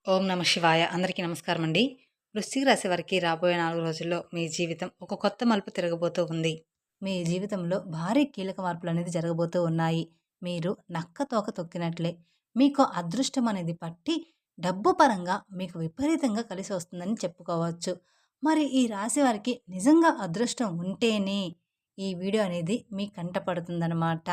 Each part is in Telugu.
ఓం నమ శివాయ. అందరికీ నమస్కారం అండి. వృశ్చిక రాశి వారికి రాబోయే 4 రోజుల్లో మీ జీవితం ఒక కొత్త మలుపు తిరగబోతూ ఉంది. మీ జీవితంలో భారీ కీలక మార్పులనేది జరగబోతూ ఉన్నాయి. మీరు నక్క తోక తొక్కినట్లే మీకు అదృష్టం అనేది పట్టి డబ్బు పరంగా మీకు విపరీతంగా కలిసి వస్తుందని చెప్పుకోవచ్చు. మరి ఈ రాశి వారికి నిజంగా అదృష్టం ఉంటేనే ఈ వీడియో అనేది మీ కంట పడుతుందనమాట.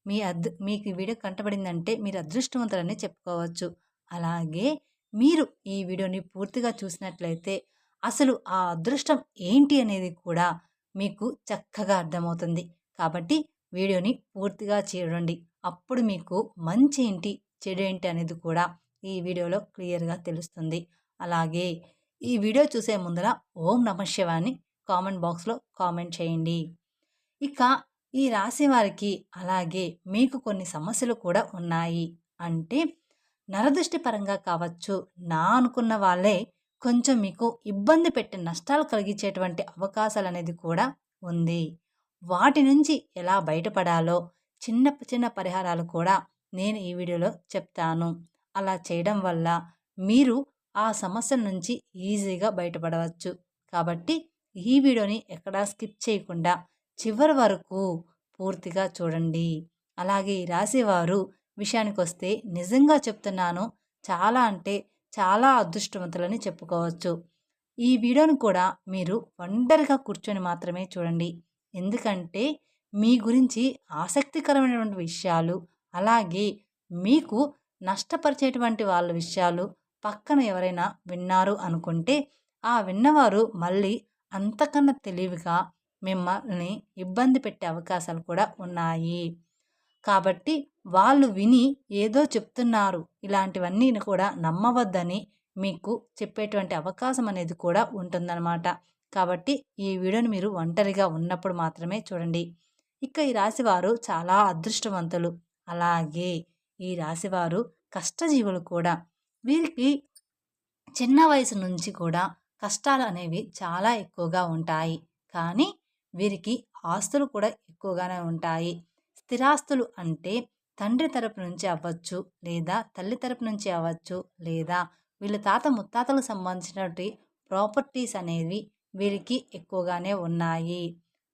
మీకు ఈ వీడియో కంటపడిందంటే మీరు అదృష్టవంతులని చెప్పుకోవచ్చు. అలాగే మీరు ఈ వీడియోని పూర్తిగా చూసినట్లయితే అసలు ఆ అదృష్టం ఏంటి అనేది కూడా మీకు చక్కగా అర్థమవుతుంది. కాబట్టి వీడియోని పూర్తిగా చూడండి. అప్పుడు మీకు మంచి ఏంటి, చెడు ఏంటి అనేది కూడా ఈ వీడియోలో క్లియర్‌గా తెలుస్తుంది. అలాగే ఈ వీడియో చూసే ముందర ఓం నమః శివాయ అని కామెంట్ బాక్స్‌లో కామెంట్ చేయండి. ఇక ఈ రాశి వారికి అలాగే మీకు కొన్ని సమస్యలు కూడా ఉన్నాయి. అంటే నరదృష్టి పరంగా కావచ్చు, నా అనుకున్న వాళ్ళే కొంచెం మీకు ఇబ్బంది పెట్టి నష్టాలు కలిగించేటువంటి అవకాశాలనేది కూడా ఉంది. వాటి నుంచి ఎలా బయటపడాలో చిన్న చిన్న పరిహారాలు కూడా నేను ఈ వీడియోలో చెప్తాను. అలా చేయడం వల్ల మీరు ఆ సమస్యల నుంచి ఈజీగా బయటపడవచ్చు. కాబట్టి ఈ వీడియోని ఎక్కడా స్కిప్ చేయకుండా చివరి వరకు పూర్తిగా చూడండి. అలాగే ఈ రాశివారు విషయానికొస్తే నిజంగా చెప్తున్నాను, చాలా అంటే చాలా అదృష్టవంతులని చెప్పుకోవచ్చు. ఈ వీడియోని కూడా మీరు ఒంటరిగా కూర్చొని మాత్రమే చూడండి. ఎందుకంటే మీ గురించి ఆసక్తికరమైనటువంటి విషయాలు, అలాగే మీకు నష్టపరిచేటువంటి వాళ్ళ విషయాలు పక్కన ఎవరైనా విన్నారు అనుకుంటే, ఆ విన్నవారు మళ్ళీ అంతకన్నా తెలివిగా మిమ్మల్ని ఇబ్బంది పెట్టే అవకాశాలు కూడా ఉన్నాయి. కాబట్టి వాళ్ళు విని ఏదో చెప్తున్నారు, ఇలాంటివన్నీ కూడా నమ్మవద్దని మీకు చెప్పేటువంటి అవకాశం అనేది కూడా ఉంటుందన్నమాట. కాబట్టి ఈ వీడియోని మీరు ఒంటరిగా ఉన్నప్పుడు మాత్రమే చూడండి. ఇక ఈ రాశివారు చాలా అదృష్టవంతులు. అలాగే ఈ రాశివారు కష్టజీవులు కూడా. వీరికి చిన్న వయసు నుంచి కూడా కష్టాలు అనేవి చాలా ఎక్కువగా ఉంటాయి. కానీ వీరికి ఆస్తులు కూడా ఎక్కువగానే ఉంటాయి. స్థిరాస్తులు అంటే తండ్రి తరపు నుంచి అవ్వచ్చు, లేదా తల్లి తరపు నుంచి అవ్వచ్చు, లేదా వీళ్ళ తాత ముత్తాతలకు సంబంధించినటువంటి ప్రాపర్టీస్ అనేవి వీరికి ఎక్కువగానే ఉన్నాయి.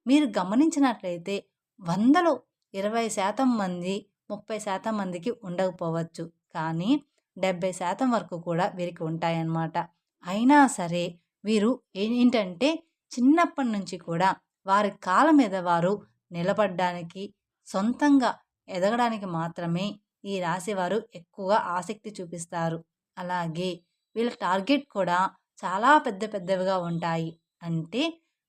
మీరు గమనించినట్లయితే 100లో 20% మంది, 30% మందికి ఉండకపోవచ్చు. కానీ 70% వరకు కూడా వీరికి ఉంటాయన్నమాట. అయినా సరే వీరు ఏంటంటే చిన్నప్పటి నుంచి కూడా వారి కాళ్ళ మీద వారు నిలబడ్డానికి, సొంతంగా ఎదగడానికి మాత్రమే ఈ రాశివారు ఎక్కువగా ఆసక్తి చూపిస్తారు. అలాగే వీళ్ళ టార్గెట్ కూడా చాలా పెద్ద పెద్దవిగా ఉంటాయి. అంటే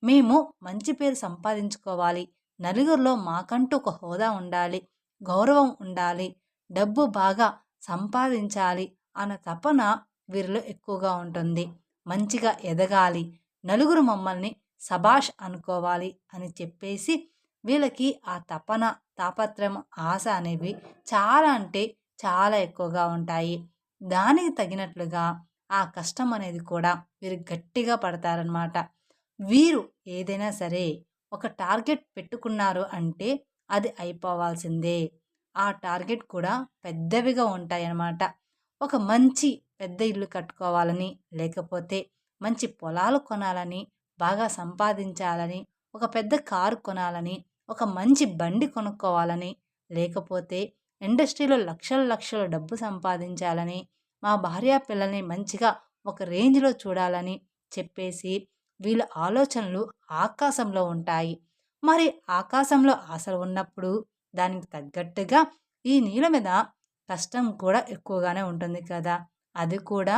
మేము మంచి పేరు సంపాదించుకోవాలి, నలుగురిలో మాకంటూ ఒక హోదా ఉండాలి, గౌరవం ఉండాలి, డబ్బు బాగా సంపాదించాలి అన్న తపన వీరిలో ఎక్కువగా ఉంటుంది. మంచిగా ఎదగాలి, నలుగురు మమ్మల్ని శభాష్ అనుకోవాలి అని చెప్పేసి వీళ్ళకి ఆ తపన, తాపత్రయం, ఆశ అనేవి చాలా అంటే చాలా ఎక్కువగా ఉంటాయి. దానికి తగినట్లుగా ఆ కష్టం అనేది కూడా వీరు గట్టిగా పడతారనమాట. వీరు ఏదైనా సరే ఒక టార్గెట్ పెట్టుకున్నారు అంటే అది అయిపోవాల్సిందే. ఆ టార్గెట్ కూడా పెద్దవిగా ఉంటాయన్నమాట. ఒక మంచి పెద్ద ఇల్లు కట్టుకోవాలని, లేకపోతే మంచి పొలాలు కొనాలని, బాగా సంపాదించాలని, ఒక పెద్ద కారు కొనాలని, ఒక మంచి బండి కొనుక్కోవాలని, లేకపోతే ఇండస్ట్రీలో లక్షల లక్షల డబ్బు సంపాదించాలని, మా భార్య పిల్లల్ని మంచిగా ఒక రేంజ్‌లో చూడాలని చెప్పేసి వీళ్ళ ఆలోచనలు ఆకాశంలో ఉంటాయి. మరి ఆకాశంలో ఆశలు ఉన్నప్పుడు దానికి తగ్గట్టుగా ఈ నేల మీద కష్టం కూడా ఎక్కువగానే ఉంటుంది కదా! అది కూడా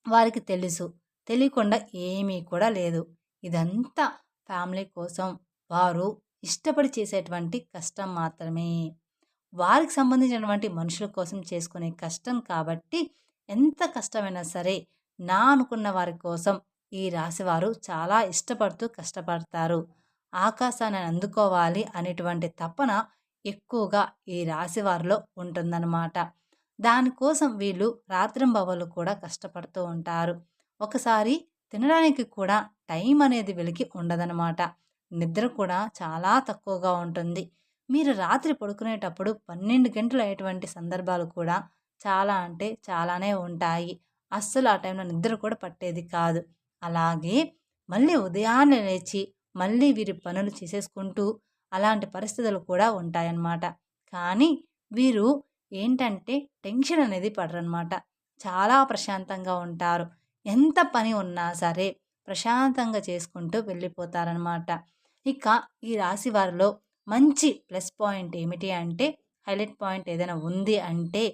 వారికి తెలుసు. తెలియకుండా ఏమీ కూడా లేదు. ఇదంతా ఫ్యామిలీ కోసం వారు ఇష్టపడి చేసేటువంటి కష్టం మాత్రమే. వారికి సంబంధించినటువంటి మనుషుల కోసం చేసుకునే కష్టం కాబట్టి ఎంత కష్టమైనా సరే నా అనుకున్న వారి కోసం ఈ రాశివారు చాలా ఇష్టపడుతూ కష్టపడతారు. ఆకాశాన్ని అందుకోవాలి అనేటువంటి తపన ఎక్కువగా ఈ రాశివారిలో ఉంటుందన్నమాట. దానికోసం వీళ్ళు రాత్రింబవళ్ళు కూడా కష్టపడుతూ ఉంటారు. ఒకసారి తినడానికి కూడా టైం అనేది వీళ్ళకి ఉండదనమాట. నిద్ర కూడా చాలా తక్కువగా ఉంటుంది. మీరు రాత్రి పడుకునేటప్పుడు 12 గంటలు అయ్యేటువంటి సందర్భాలు కూడా చాలా అంటే చాలానే ఉంటాయి. అస్సలు ఆ టైంలో నిద్ర కూడా పట్టేది కాదు. అలాగే మళ్ళీ ఉదయాన్నే లేచి మళ్ళీ వీరి పనులు చేసేసుకుంటూ అలాంటి పరిస్థితులు కూడా ఉంటాయన్నమాట. కానీ వీరు ఏంటంటే టెన్షన్ అనేది పడరనమాట. చాలా ప్రశాంతంగా ఉంటారు. ఎంత పని ఉన్నా సరే ప్రశాంతంగా చేసుకుంటూ వెళ్ళిపోతారనమాట. ఇక ఈ రాశి వారిలో మంచి ప్లస్ పాయింట్ ఏమిటి అంటే, హైలైట్ పాయింట్ ఏదైనా ఉంది అంటే,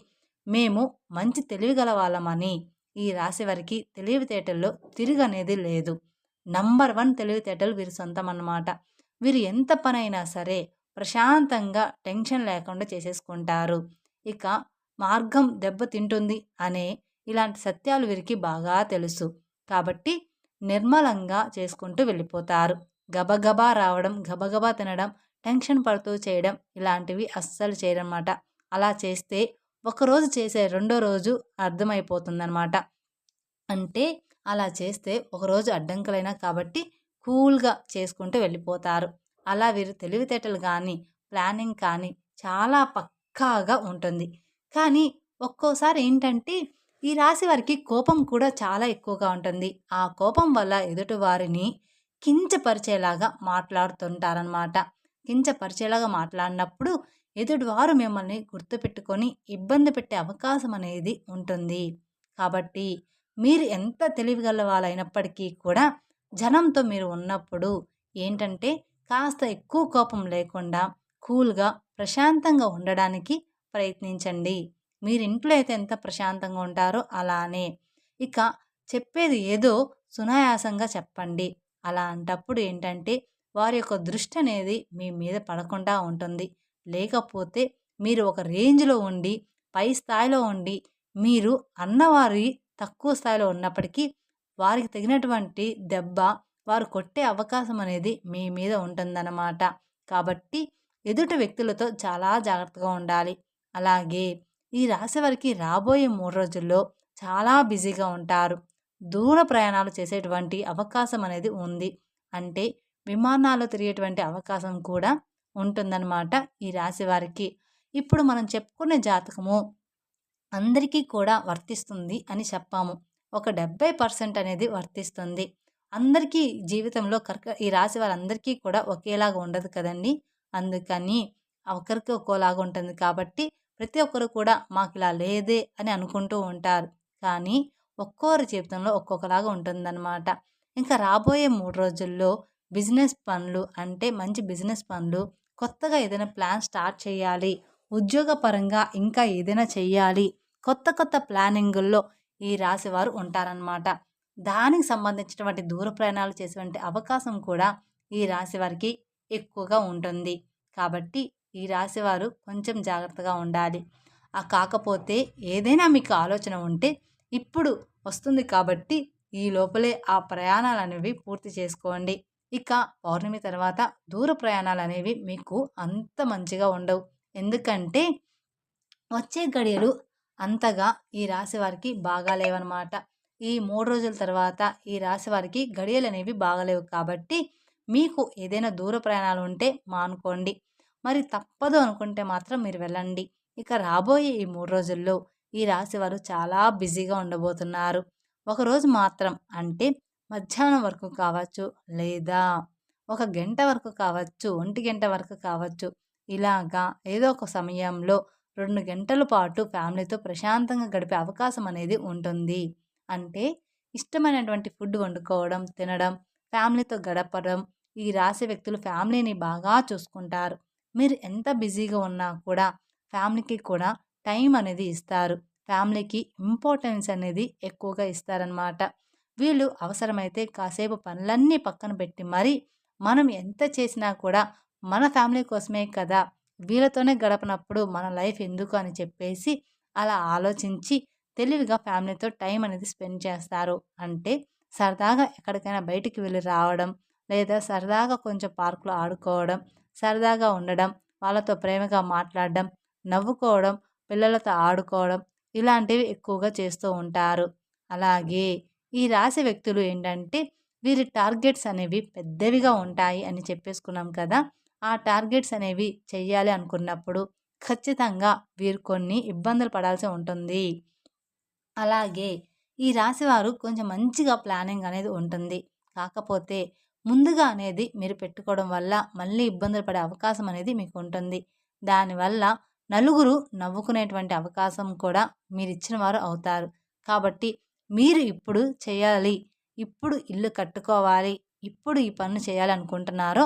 మేము మంచి తెలివిగల వాళ్ళమని ఈ రాశి వారికి తెలివితేటల్లో తిరుగనేది లేదు. నంబర్ 1 తెలివితేటలు వీరి సొంతమన్నమాట. వీరు ఎంత పనైనా సరే ప్రశాంతంగా టెన్షన్ లేకుండా చేసేసుకుంటారు. ఇక మార్గం దెబ్బతింటుంది అనే ఇలాంటి సత్యాలు వీరికి బాగా తెలుసు. కాబట్టి నిర్మలంగా చేసుకుంటూ వెళ్ళిపోతారు. గబగబా రావడం, గబగబా తినడం, టెన్షన్ పడుతూ చేయడం ఇలాంటివి అస్సలు చేయరనమాట. అలా చేస్తే ఒకరోజు చేసే రెండో రోజు అర్థమైపోతుందనమాట. అంటే అలా చేస్తే ఒకరోజు అడ్డంకులైనా కాబట్టి కూల్‌గా చేసుకుంటూ వెళ్ళిపోతారు. అలా వీరు తెలివితేటలు గానీ, ప్లానింగ్ కానీ చాలా పక్కాగా ఉంటుంది. కానీ ఒక్కోసారి ఏంటంటే ఈ రాశి వారికి కోపం కూడా చాలా ఎక్కువగా ఉంటుంది. ఆ కోపం వల్ల ఎదుటి వారిని కించపరిచేలాగా మాట్లాడుతుంటారనమాట. కించపరిచేలాగా మాట్లాడినప్పుడు ఎదుటివారు మిమ్మల్ని గుర్తుపెట్టుకొని ఇబ్బంది పెట్టే అవకాశం అనేది ఉంటుంది. కాబట్టి మీరు ఎంత తెలివిగల వాళ్ళైనప్పటికీ కూడా జనంతో మీరు ఉన్నప్పుడు ఏంటంటే కాస్త ఎక్కువ కోపం లేకుండా కూల్‌గా, ప్రశాంతంగా ఉండడానికి ప్రయత్నించండి. మీరు ఇంట్లో అయితే ఎంత ప్రశాంతంగా ఉంటారో అలానే. ఇక చెప్పేది ఏదో సునాయాసంగా చెప్పండి. అలాంటప్పుడు ఏంటంటే వారి యొక్క దృష్టి అనేది మీ మీద పడకుండా ఉంటుంది. లేకపోతే మీరు ఒక రేంజ్‌లో ఉండి, పై స్థాయిలో ఉండి, మీరు అన్నవారి తక్కువ స్థాయిలో ఉన్నప్పటికీ వారికి తగినటువంటి దెబ్బ వారు కొట్టే అవకాశం అనేది మీ మీద ఉంటుందన్నమాట. కాబట్టి ఎదుటి వ్యక్తులతో చాలా జాగ్రత్తగా ఉండాలి. అలాగే ఈ రాశి వారికి రాబోయే 3 రోజుల్లో చాలా బిజీగా ఉంటారు. దూర ప్రయాణాలు చేసేటువంటి అవకాశం అనేది ఉంది. అంటే విమానాల్లో తిరిగేటువంటి అవకాశం కూడా ఉంటుందన్నమాట ఈ రాశి వారికి. ఇప్పుడు మనం చెప్పుకునే జాతకము అందరికీ కూడా వర్తిస్తుంది అని చెప్పాము. ఒక 70% అనేది వర్తిస్తుంది. అందరికీ జీవితంలో ఈ రాశి వారందరికీ కూడా ఒకేలాగా ఉండదు కదండీ! అందుకని ఒకరికి ఒక్కోలాగా ఉంటుంది కాబట్టి ప్రతి ఒక్కరు కూడా మాకిలా లేదే అని అనుకుంటూ ఉంటారు. కానీ ఒక్కోరి జీవితంలో ఒక్కొక్కలాగా ఉంటుందన్నమాట. ఇంకా రాబోయే 3 రోజుల్లో బిజినెస్ పనులు అంటే మంచి బిజినెస్ పనులు, కొత్తగా ఏదైనా ప్లాన్ స్టార్ట్ చేయాలి, ఉద్యోగపరంగా ఇంకా ఏదైనా చెయ్యాలి, కొత్త కొత్త ప్లానింగుల్లో ఈ రాశివారు ఉంటారనమాట. దానికి సంబంధించినటువంటి దూర ప్రయాణాలు చేసేటువంటి అవకాశం కూడా ఈ రాశి వారికి ఎక్కువగా ఉంటుంది. కాబట్టి ఈ రాశివారు కొంచెం జాగ్రత్తగా ఉండాలి. కాకపోతే ఏదైనా మీకు ఆలోచన ఉంటే ఇప్పుడు వస్తుంది కాబట్టి ఈ లోపలే ఆ ప్రయాణాలనేవి పూర్తి చేసుకోండి. ఇక పౌర్ణమి తర్వాత దూర ప్రయాణాలనేవి మీకు అంత మంచిగా ఉండవు. ఎందుకంటే వచ్చే గడియలు అంతగా ఈ రాశి వారికి బాగాలేవనమాట. ఈ 3 రోజుల తర్వాత ఈ రాశి వారికి గడియలనేవి బాగాలేవు కాబట్టి మీకు ఏదైనా దూర ప్రయాణాలు ఉంటే మానుకోండి. మరి తప్పదు అనుకుంటే మాత్రం మీరు వెళ్ళండి. ఇక రాబోయే ఈ 3 రోజుల్లో ఈ రాశి వారు చాలా బిజీగా ఉండబోతున్నారు. ఒకరోజు మాత్రం అంటే మధ్యాహ్నం వరకు కావచ్చు, లేదా ఒక గంట వరకు కావచ్చు, ఒంటి గంట వరకు కావచ్చు. ఇలాగా ఏదో ఒక సమయంలో 2 గంటల పాటు ఫ్యామిలీతో ప్రశాంతంగా గడిపే అవకాశం అనేది ఉంటుంది. అంటే ఇష్టమైనటువంటి ఫుడ్ వండుకోవడం, తినడం, ఫ్యామిలీతో గడపడం. ఈ రాశి వ్యక్తులు ఫ్యామిలీని బాగా చూసుకుంటారు. మీరు ఎంత బిజీగా ఉన్నా కూడా ఫ్యామిలీకి కూడా టైం అనేది ఇస్తారు. ఫ్యామిలీకి ఇంపార్టెన్స్ అనేది ఎక్కువగా ఇస్తారనమాట. వీళ్ళు అవసరమైతే కాసేపు పనులన్నీ పక్కన పెట్టి మరి మనం ఎంత చేసినా కూడా మన ఫ్యామిలీ కోసమే కదా! వీళ్ళతోనే గడపనప్పుడు మన లైఫ్ ఎందుకు అని చెప్పేసి అలా ఆలోచించి తెలివిగా ఫ్యామిలీతో టైం అనేది స్పెండ్ చేస్తారు. అంటే సరదాగా ఎక్కడికైనా బయటికి వెళ్ళి రావడం, లేదా సరదాగా కొంచెం పార్క్‌లో ఆడుకోవడం, సరదాగా ఉండడం, వాళ్ళతో ప్రేమగా మాట్లాడడం, నవ్వుకోవడం, పిల్లలతో ఆడుకోవడం ఇలాంటివి ఎక్కువగా చేస్తూ ఉంటారు. అలాగే ఈ రాశి వ్యక్తులు ఏంటంటే వీరి టార్గెట్స్ అనేవి పెద్దవిగా ఉంటాయి అని చెప్పేసుకున్నాం కదా! ఆ టార్గెట్స్ అనేవి చెయ్యాలి అనుకున్నప్పుడు ఖచ్చితంగా వీరు కొన్ని ఇబ్బందులు పడాల్సి ఉంటుంది. అలాగే ఈ రాశివారు కొంచెం మంచిగా ప్లానింగ్ అనేది ఉంటుంది. కాకపోతే ముందుగా అనేది మీరు పెట్టుకోవడం వల్ల మళ్ళీ ఇబ్బందులు పడే అవకాశం అనేది మీకు ఉంటుంది. దానివల్ల నలుగురు నవ్వుకునేటువంటి అవకాశం కూడా మీరిచ్చిన వారు అవుతారు. కాబట్టి మీరు ఇప్పుడు చేయాలి, ఇప్పుడు ఇల్లు కట్టుకోవాలి, ఇప్పుడు ఈ పనులు చేయాలనుకుంటున్నారో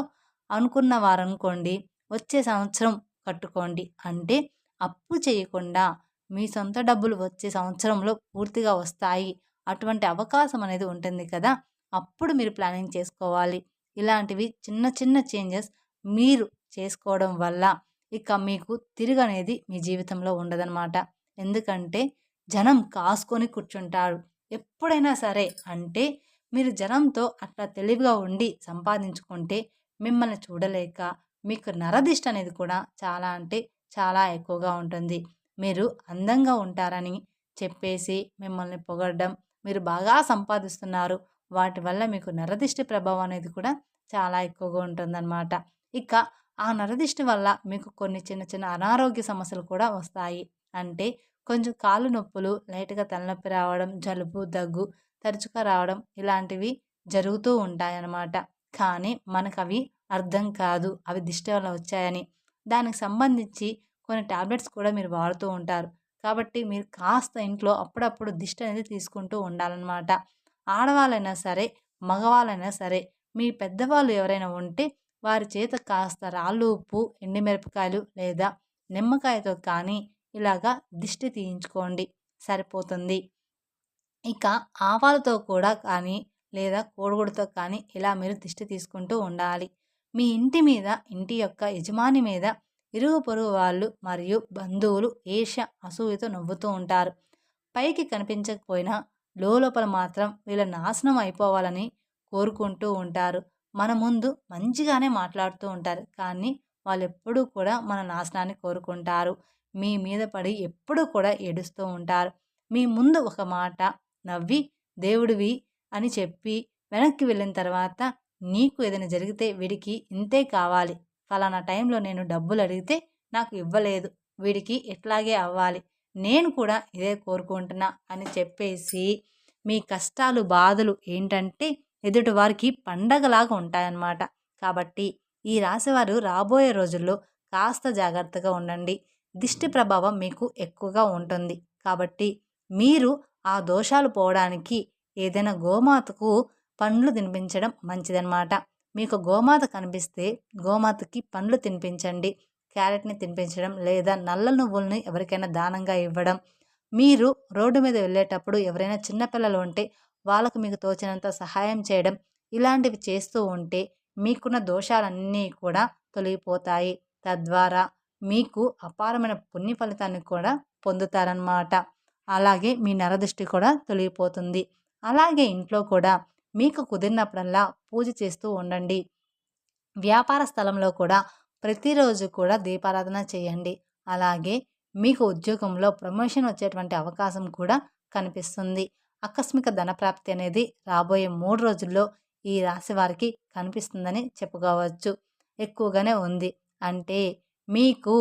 అనుకున్నవారనుకోండి వచ్చే సంవత్సరం కట్టుకోండి. అంటే అప్పు చేయకుండా మీ సొంత డబ్బులు వచ్చే సంవత్సరంలో పూర్తిగా వస్తాయి. అటువంటి అవకాశం అనేది ఉంటుంది కదా! అప్పుడు మీరు ప్లానింగ్ చేసుకోవాలి. ఇలాంటివి చిన్న చిన్న చేంజెస్ మీరు చేసుకోవడం వల్ల ఇక మీకు తిరుగనేది మీ జీవితంలో ఉండదనమాట. ఎందుకంటే జనం కాసుకొని కూర్చుంటారు. ఎప్పుడైనా సరే అంటే మీరు జనంతో అట్లా తెలివిగా ఉండి సంపాదించుకుంటే మిమ్మల్ని చూడలేక మీకు నరదిష్టి అనేది కూడా చాలా అంటే చాలా ఎక్కువగా ఉంటుంది. మీరు అందంగా ఉంటారని చెప్పేసి మిమ్మల్ని పొగడడం, మీరు బాగా సంపాదిస్తున్నారు, వాటి వల్ల మీకు నరదిష్టి ప్రభావం అనేది కూడా చాలా ఎక్కువగా ఉంటుందన్నమాట. ఇక ఆ నరదిష్టి వల్ల మీకు కొన్ని చిన్న చిన్న అనారోగ్య సమస్యలు కూడా వస్తాయి. అంటే కొంచెం కాళ్ళు నొప్పులు, లైట్‌గా తలనొప్పి రావడం, జలుబు, దగ్గు తరచుగా రావడం ఇలాంటివి జరుగుతూ ఉంటాయన్నమాట. కానీ మనకవి అర్థం కాదు. అవి దిష్టి వల్ల వచ్చాయని. దానికి సంబంధించి కొన్ని టాబ్లెట్స్ కూడా మీరు వాడుతూ ఉంటారు. కాబట్టి మీరు కాస్త ఇంట్లో అప్పుడప్పుడు దిష్టి అనేది తీసుకుంటూ ఉండాలన్నమాట. ఆడవాళ్ళైనా సరే, మగవాళ్ళైనా సరే, మీ పెద్దవాళ్ళు ఎవరైనా ఉంటే వారి చేత కాస్త రాళ్ళు ఉప్పు, ఎండుమిరపకాయలు లేదా నిమ్మకాయతో కానీ ఇలాగా దిష్టి తీయించుకోండి, సరిపోతుంది. ఇక ఆవాలతో కూడా కానీ లేదా కోడిగుడ్డుతో కానీ ఇలా మీరు దిష్టి తీసుకుంటూ ఉండాలి. మీ ఇంటి మీద, ఇంటి యొక్క యజమాని మీద ఇరుగు పొరుగు వాళ్ళు మరియు బంధువులు ఈర్ష్య, అసూయతో నవ్వుతూ ఉంటారు. పైకి కనిపించకపోయినా లోపల మాత్రం వీళ్ళ నాశనం అయిపోవాలని కోరుకుంటూ ఉంటారు. మన ముందు మంచిగానే మాట్లాడుతూ ఉంటారు. కానీ వాళ్ళెప్పుడూ కూడా మన నాశనాన్ని కోరుకుంటారు. మీ మీద పడి ఎప్పుడూ కూడా ఏడుస్తూ ఉంటారు. మీ ముందు ఒక మాట నవ్వి దేవుడివి అని చెప్పి వెనక్కి వెళ్ళిన తర్వాత నీకు ఏదైనా జరిగితే వీడికి ఇంతే కావాలి, ఫలానా టైంలో నేను డబ్బులు అడిగితే నాకు ఇవ్వలేదు, వీడికి ఇట్లాగే అవ్వాలి, నేను కూడా ఇదే కోరుకుంటున్నా అని చెప్పేసి మీ కష్టాలు బాధలు ఏంటంటే ఎదుటి వారికి పండగలాగా ఉంటాయన్నమాట. కాబట్టి ఈ రాశివారు రాబోయే రోజుల్లో కాస్త జాగ్రత్తగా ఉండండి. దిష్టి ప్రభావం మీకు ఎక్కువగా ఉంటుంది. కాబట్టి మీరు ఆ దోషాలు పోవడానికి ఏదైనా గోమాతకు పండ్లు తినిపించడం మంచిదన్నమాట. మీకు గోమాత కనిపిస్తే గోమాతకి పండ్లు తినిపించండి. క్యారెట్‌ని తినిపించడం లేదా నల్ల నువ్వుల్ని ఎవరికైనా దానంగా ఇవ్వడం. మీరు రోడ్డు మీద వెళ్ళేటప్పుడు ఎవరైనా చిన్న పిల్లలు ఉంటే వాళ్ళకు మీకు తోచినంత సహాయం చేయడం. ఇలాంటివి చేస్తూ ఉంటే మీకున్న దోషాలన్నీ కూడా తొలగిపోతాయి. తద్వారా మీకు అపారమైన పుణ్య ఫలితాన్ని కూడా పొందుతారనమాట. అలాగే మీ నరదృష్టి కూడా తొలగిపోతుంది. అలాగే ఇంట్లో కూడా మీకు కుదిరినప్పుడల్లా పూజ చేస్తూ ఉండండి. వ్యాపార స్థలంలో కూడా ప్రతిరోజు కూడా దీపారాధన చేయండి. అలాగే మీకు ఉద్యోగంలో ప్రమోషన్ వచ్చేటువంటి అవకాశం కూడా కనిపిస్తుంది. ఆకస్మిక ధనప్రాప్తి అనేది రాబోయే 3 రోజుల్లో ఈ రాశి వారికి కనిపిస్తుందని చెప్పుకోవచ్చు. ఎక్కువగానే ఉంది. అంటే మీకు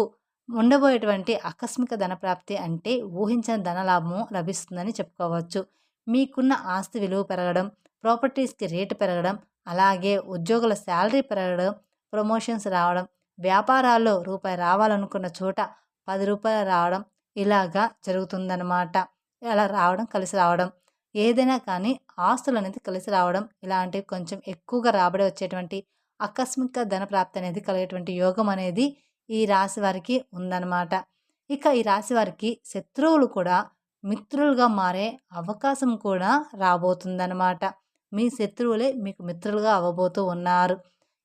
ఉండబోయేటువంటి ఆకస్మిక ధనప్రాప్తి అంటే ఊహించని ధనలాభము లభిస్తుందని చెప్పుకోవచ్చు. మీకున్న ఆస్తి విలువ పెరగడం, ప్రాపర్టీస్‌కి రేటు పెరగడం, అలాగే ఉద్యోగుల శాలరీ పెరగడం, ప్రమోషన్స్ రావడం, వ్యాపారాల్లో రూపాయి రావాలనుకున్న చోట రూ. 10 రావడం ఇలాగా జరుగుతుందనమాట. అలా రావడం, కలిసి రావడం. ఏదైనా కానీ ఆస్తులనేది కలిసి రావడం ఇలాంటివి కొంచెం ఎక్కువగా రాబడి వచ్చేటువంటి ఆకస్మిక ధన ప్రాప్తి అనేది కలిగేటువంటి యోగం అనేది ఈ రాశి వారికి ఉందన్నమాట. ఇక ఈ రాశి వారికి శత్రువులు కూడా మిత్రులుగా మారే అవకాశం కూడా రాబోతుందన్నమాట. మీ శత్రువులే మీకు మిత్రులుగా అవ్వబోతూ ఉన్నారు.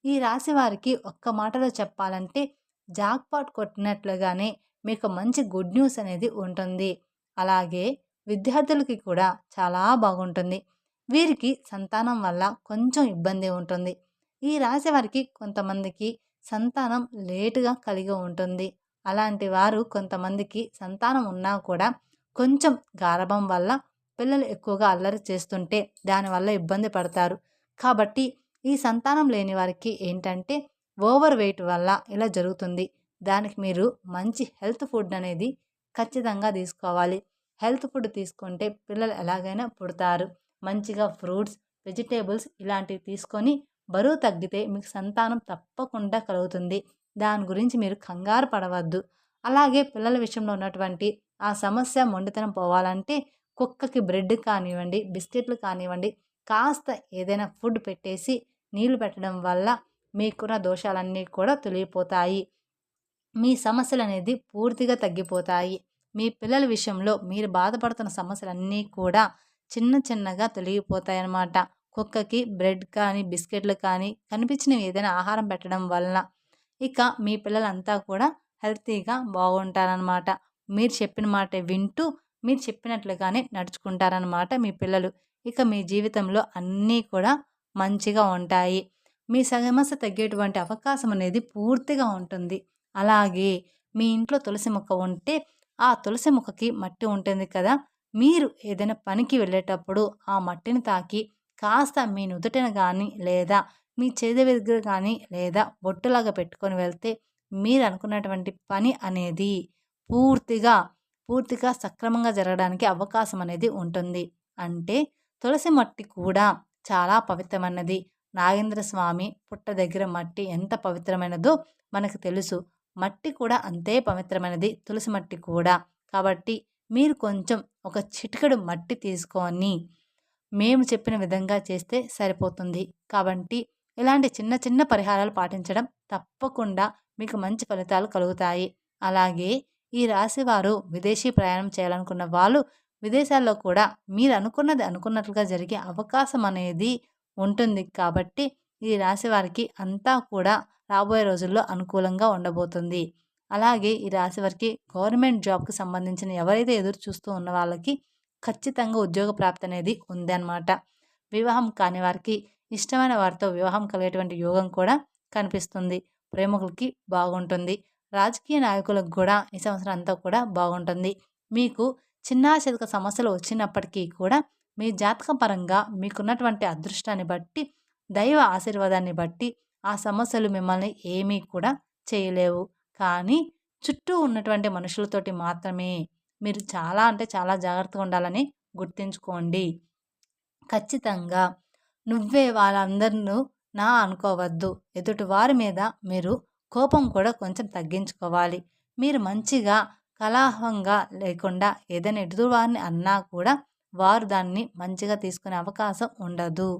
ఈ రాశి వారికి ఒక్క మాటలో చెప్పాలంటే జాక్‌పాట్ కొట్టినట్లుగానే మీకు మంచి గుడ్ న్యూస్ అనేది ఉంటుంది. అలాగే విద్యార్థులకి కూడా చాలా బాగుంటుంది. వీరికి సంతానం వల్ల కొంచెం ఇబ్బంది ఉంటుంది. ఈ రాశి వారికి కొంతమందికి సంతానం లేటుగా కలిగి ఉంటుంది. అలాంటి వారు కొంతమందికి సంతానం ఉన్నా కూడా కొంచెం గారాబం వల్ల పిల్లలు ఎక్కువగా అల్లరి చేస్తుంటే దానివల్ల ఇబ్బంది పడతారు. కాబట్టి ఈ సంతానం లేని వారికి ఏంటంటే ఓవర్ వెయిట్ వల్ల ఇలా జరుగుతుంది. దానికి మీరు మంచి హెల్త్ ఫుడ్ అనేది ఖచ్చితంగా తీసుకోవాలి. హెల్త్ ఫుడ్ తీసుకుంటే పిల్లలు ఎలాగైనా పుడతారు. మంచిగా ఫ్రూట్స్, వెజిటేబుల్స్ ఇలాంటివి తీసుకొని బరువు తగ్గితే మీకు సంతానం తప్పకుండా కలుగుతుంది. దాని గురించి మీరు కంగారు పడవద్దు. అలాగే పిల్లల విషయంలో ఉన్నటువంటి ఆ సమస్య మొండితనం పోవాలంటే కుక్కకి బ్రెడ్ కానివ్వండి, బిస్కెట్లు కానివ్వండి, కాస్త ఏదైనా ఫుడ్ పెట్టేసి నీళ్లు పెట్టడం వల్ల మీకున్న దోషాలన్నీ కూడా తొలగిపోతాయి. మీ సమస్యలనేది పూర్తిగా తగ్గిపోతాయి. మీ పిల్లల విషయంలో మీరు బాధపడుతున్న సమస్యలన్నీ కూడా చిన్న చిన్నగా తొలగిపోతాయన్నమాట. కుక్కకి బ్రెడ్ కానీ, బిస్కెట్లు కానీ కనిపించినవి ఏదైనా ఆహారం పెట్టడం వలన ఇక మీ పిల్లలంతా కూడా హెల్తీగా బాగుంటారనమాట. మీరు చెప్పిన మాట వింటూ మీరు చెప్పినట్లుగానే నడుచుకుంటారనమాట మీ పిల్లలు. ఇక మీ జీవితంలో అన్నీ కూడా మంచిగా ఉంటాయి. మీ సమస్య తగ్గేటువంటి అవకాశం అనేది పూర్తిగా ఉంటుంది. అలాగే మీ ఇంట్లో తులసి మొక్క ఉంటే ఆ తులసి మొక్కకి మట్టి ఉంటుంది కదా, మీరు ఏదైనా పనికి వెళ్ళేటప్పుడు ఆ మట్టిని తాకి కాస్త మీ నుదుటిన కానీ లేదా మీ చేతి దగ్గర కానీ లేదా బొట్టులాగా పెట్టుకొని వెళ్తే మీరు అనుకున్నటువంటి పని అనేది పూర్తిగా పూర్తిగా సక్రమంగా జరగడానికి అవకాశం అనేది ఉంటుంది. అంటే తులసి మట్టి కూడా చాలా పవిత్రమైనది. నాగేంద్ర స్వామి పుట్ట దగ్గర మట్టి ఎంత పవిత్రమైనదో మనకు తెలుసు. మట్టి కూడా అంతే పవిత్రమైనది, తులసి మట్టి కూడా. కాబట్టి మీరు కొంచెం ఒక చిటికెడు మట్టి తీసుకొని మేము చెప్పిన విధంగా చేస్తే సరిపోతుంది. కాబట్టి ఇలాంటి చిన్న చిన్న పరిహారాలు పాటించడం తప్పకుండా మీకు మంచి ఫలితాలు కలుగుతాయి. అలాగే ఈ రాశివారు విదేశీ ప్రయాణం చేయాలనుకున్న వాళ్ళు విదేశాల్లో కూడా మీరు అనుకున్నది అనుకున్నట్లుగా జరిగే అవకాశం అనేది ఉంటుంది. కాబట్టి ఈ రాశి వారికి అంతా కూడా రాబోయే రోజుల్లో అనుకూలంగా ఉండబోతుంది. అలాగే ఈ రాశి వారికి గవర్నమెంట్ జాబ్కి సంబంధించిన ఎవరైతే ఎదురు చూస్తూ ఉన్న వాళ్ళకి ఖచ్చితంగా ఉద్యోగ ప్రాప్తి అనేది ఉందన్నమాట. వివాహం కాని వారికి ఇష్టమైన వారితో వివాహం కలిగేటువంటి యోగం కూడా కనిపిస్తుంది. ప్రేమికులకి బాగుంటుంది. రాజకీయ నాయకులకు కూడా ఈ సంవత్సరం అంతా కూడా బాగుంటుంది. మీకు చిన్న చితక సమస్యలు వచ్చినప్పటికీ కూడా మీ జాతక పరంగా మీకున్నటువంటి అదృష్టాన్ని బట్టి, దైవ ఆశీర్వాదాన్ని బట్టి ఆ సమస్యలు మిమ్మల్ని ఏమీ కూడా చేయలేవు. కానీ చుట్టూ ఉన్నటువంటి మనుషులతోటి మాత్రమే మీరు చాలా అంటే చాలా జాగ్రత్తగా ఉండాలని గుర్తుంచుకోండి. ఖచ్చితంగా నువ్వే వాళ్ళందరినూ నా అనుకోవద్దు. ఎదుటి వారి మీద మీరు కోపం కూడా కొంచెం తగ్గించుకోవాలి. మీరు మంచిగా కలహంగా లేకుండా ఏదైనా ఎదుటి వారిని అన్నా కూడా వారు దాన్ని మంచిగా తీసుకునే అవకాశం ఉండదు.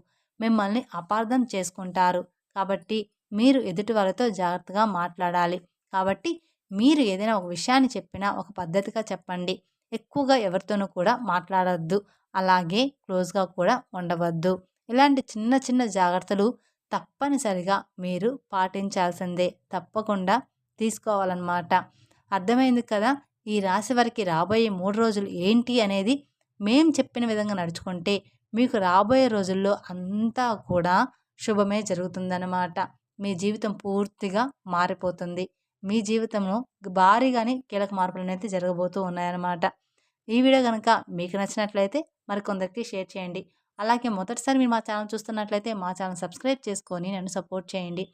మిమ్మల్ని అపార్థం చేసుకుంటారు. కాబట్టి మీరు ఎదుటి వారితో జాగ్రత్తగా మాట్లాడాలి. కాబట్టి మీరు ఏదైనా ఒక విషయాన్ని చెప్పినా ఒక పద్ధతిగా చెప్పండి. ఎక్కువగా ఎవరితోనూ కూడా మాట్లాడొద్దు. అలాగే క్లోజ్గా కూడా ఉండవద్దు. ఇలాంటి చిన్న చిన్న జాగ్రత్తలు తప్పనిసరిగా మీరు పాటించాల్సిందే. తప్పకుండా తీసుకోవాలన్నమాట. అర్థమైంది కదా. ఈ రాశి వారికి రాబోయే 3 రోజులు ఏంటి అనేది మేం చెప్పిన విధంగా నడుచుకుంటే మీకు రాబోయే రోజుల్లో అంతా కూడా శుభమే జరుగుతుందన్నమాట. మీ జీవితం పూర్తిగా మారిపోతుంది. మీ జీవితంలో భారీగానే కీలక మార్పులు అనేది జరగబోతూ ఉన్నాయన్నమాట. ఈ వీడియో కనుక మీకు నచ్చినట్లయితే మరికొందరికి షేర్ చేయండి. అలాగే మొదటిసారి మీరు మా ఛానల్ చూస్తున్నట్లయితే మా ఛానల్ సబ్స్క్రైబ్ చేసుకొని నన్ను సపోర్ట్ చేయండి.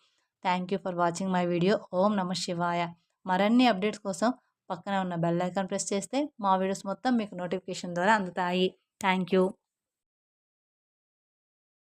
Thank you for watching my video. Om నమః శివాయ. మరిన్ని అప్డేట్స్ కోసం పక్కన ఉన్న బెల్ ఐకాన్ ప్రెస్ చేస్తే మా వీడియోస్ మొత్తం మీకు నోటిఫికేషన్ ద్వారా అందుతాయి. Thank you.